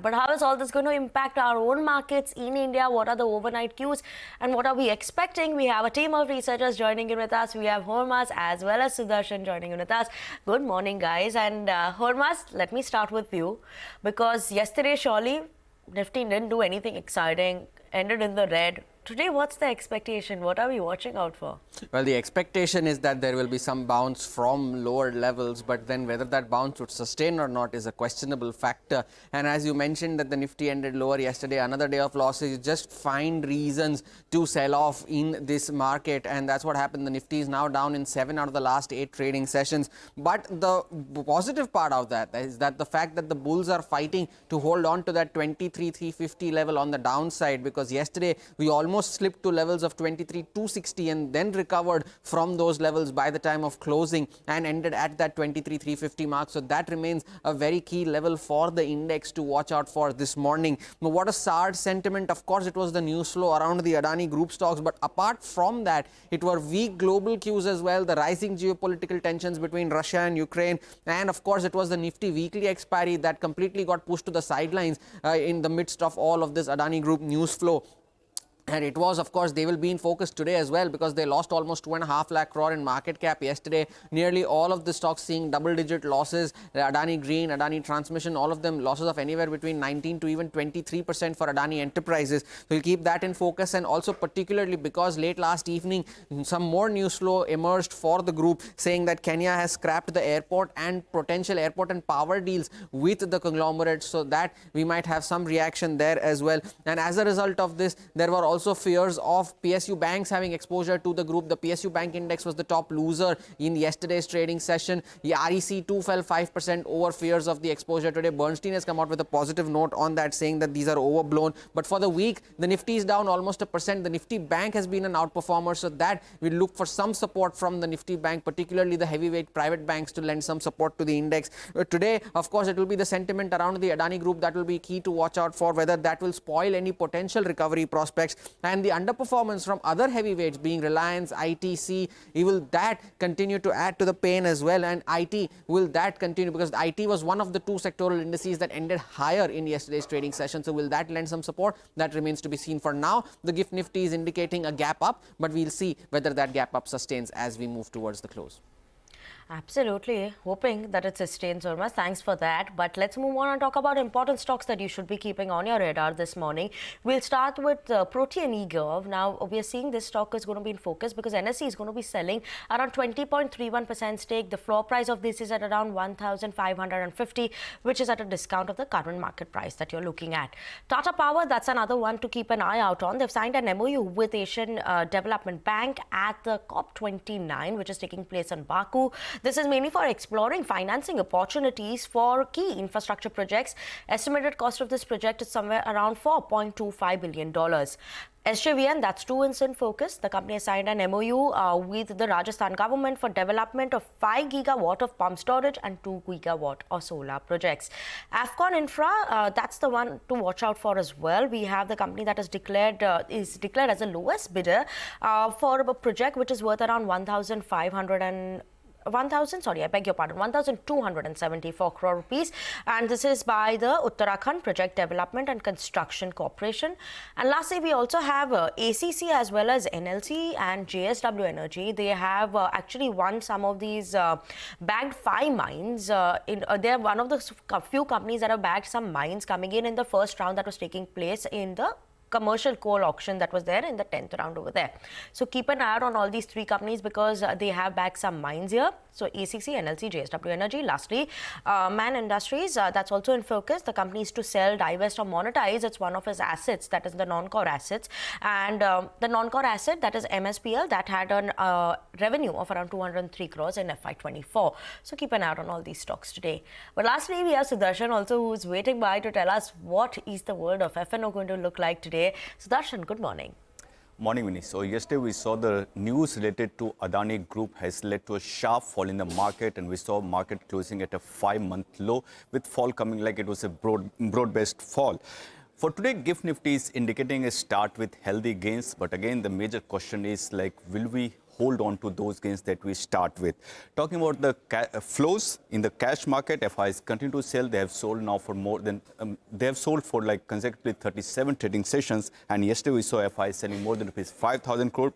But how is all this going to impact our own markets in India? What are the overnight cues and what are we expecting? We have a team of researchers joining in with us. We have Hormaz as well as Sudarshan joining in with us. Good morning, guys. And Hormaz, let me start with you because yesterday, surely, Nifty didn't do anything exciting, ended in the red. Today, what's the expectation? What are we watching out for? Well, the expectation is that there will be some bounce from lower levels, but then whether that bounce would sustain or not is a questionable factor. And as you mentioned that the Nifty ended lower yesterday, another day of losses, you just find reasons to sell off in this market. And that's what happened. The Nifty is now down in 7 out of the last 8 trading sessions. But the positive part of that is that the fact that the bulls are fighting to hold on to that 23,350 level on the downside, because yesterday we almost slipped to levels of 23,260 and then recovered from those levels by the time of closing and ended at that 23,350 mark. So that remains a very key level for the index to watch out for this morning. Now, what a sour sentiment. Of course, it was the news flow around the Adani Group stocks, but apart from that, it were weak global cues as well. The rising geopolitical tensions between Russia and Ukraine, and of course, it was the Nifty weekly expiry that completely got pushed to the sidelines in the midst of all of this Adani Group news flow. And it was, of course, they will be in focus today as well because they lost almost 2.5 lakh crore in market cap yesterday. Nearly all of the stocks seeing double-digit losses. Adani Green, Adani Transmission, all of them losses of anywhere between 19 to even 23% for Adani Enterprises. So we'll keep that in focus, and also particularly because late last evening, some more news flow emerged for the group saying that Kenya has scrapped the airport and potential airport and power deals with the conglomerate, so that we might have some reaction there as well. And as a result of this, there were also fears of PSU banks having exposure to the group. The PSU bank index was the top loser in yesterday's trading session. The REC too fell 5% over fears of the exposure today. Bernstein has come out with a positive note on that, saying that these are overblown. But for the week, the Nifty is down almost 1%. The Nifty Bank has been an outperformer, so that we look for some support from the Nifty Bank, particularly the heavyweight private banks, to lend some support to the index. Today, of course, it will be the sentiment around the Adani Group that will be key to watch out for, whether that will spoil any potential recovery prospects. And the underperformance from other heavyweights being Reliance, ITC, will that continue to add to the pain as well? And IT, will that continue? Because IT was one of the 2 sectoral indices that ended higher in yesterday's trading session. So will that lend some support? That remains to be seen. For now, the GIFT Nifty is indicating a gap up, but we'll see whether that gap up sustains as we move towards the close. Absolutely. Hoping that it sustains, Hormaz. Thanks for that. But let's move on and talk about important stocks that you should be keeping on your radar this morning. We'll start with Protean eGov. Now, we are seeing this stock is going to be in focus because NSE is going to be selling around 20.31% stake. The floor price of this is at around 1,550, which is at a discount of the current market price that you're looking at. Tata Power, that's another one to keep an eye out on. They've signed an MOU with Asian Development Bank at the COP29, which is taking place in Baku. This is mainly for exploring financing opportunities for key infrastructure projects. Estimated cost of this project is somewhere around $4.25 billion. SJVN, that's True Instant Focus. The company has signed an MOU with the Rajasthan government for development of 5 gigawatt of pump storage and 2 gigawatt of solar projects. Afcon Infra, that's the one to watch out for as well. We have the company that is declared as the lowest bidder for a project which is worth around 1,274 crore rupees, and this is by the Uttarakhand Project Development and Construction Corporation. And lastly, we also have ACC as well as NLC and JSW Energy. They have actually won some of these bagged 5 mines. They're one of the few companies that have bagged some mines coming in the first round that was taking place in the commercial coal auction that was there in the 10th round over there. So keep an eye out on all these 3 companies because they have backed some mines here. So ACC, NLC, JSW Energy. Lastly, Man Industries, that's also in focus. The company is to sell, divest or monetize. It's one of its assets, that is the non-core assets. And the non-core asset, that is MSPL, that had a revenue of around 203 crores in FY24. So keep an eye out on all these stocks today. But lastly, we have Sudarshan also, who's waiting by to tell us what is the world of FNO going to look like today. Sudarshan, good morning. Morning, Vinny. So yesterday we saw the news related to Adani Group has led to a sharp fall in the market, and we saw market closing at a 5-month low, with fall coming like it was a broad-based fall. For today, GIFT Nifty is indicating a start with healthy gains, but again the major question is like, will we hold on to those gains that we start with. Talking about the flows in the cash market, FIs continue to sell. They have sold now for more than, they have sold for like consecutively 37 trading sessions. And yesterday we saw FIs selling more than rupees 5,000 crore.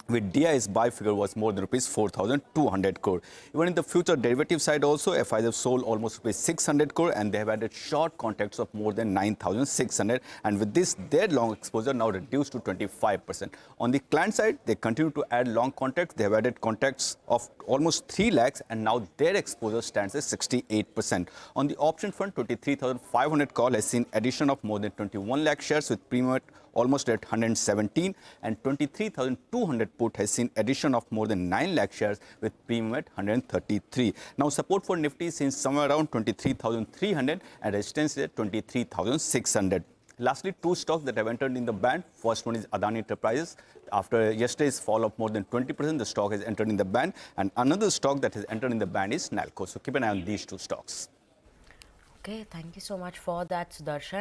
With DI's buy figure was more than rupees 4,200 crore. Even in the future derivative side also, FIs have sold almost rupees 600 crore and they have added short contracts of more than 9,600. And with this, their long exposure now reduced to 25%. On the client side, they continue to add long contracts. They have added contracts of almost 3 lakhs and now their exposure stands at 68%. On the option front, 23,500 call has seen addition of more than 21 lakh shares with premium at almost at 117, and 23,200 put has seen addition of more than 9 lakh shares with premium at 133. Now support for Nifty is seen somewhere around 23,300 and resistance is at 23,600. Lastly, two stocks that have entered in the band. First one is Adani Enterprises. After yesterday's fall of more than 20%, the stock has entered in the band. And another stock that has entered in the band is Nalco. So keep an eye on these two stocks. Okay, thank you so much for that, Sudarshan.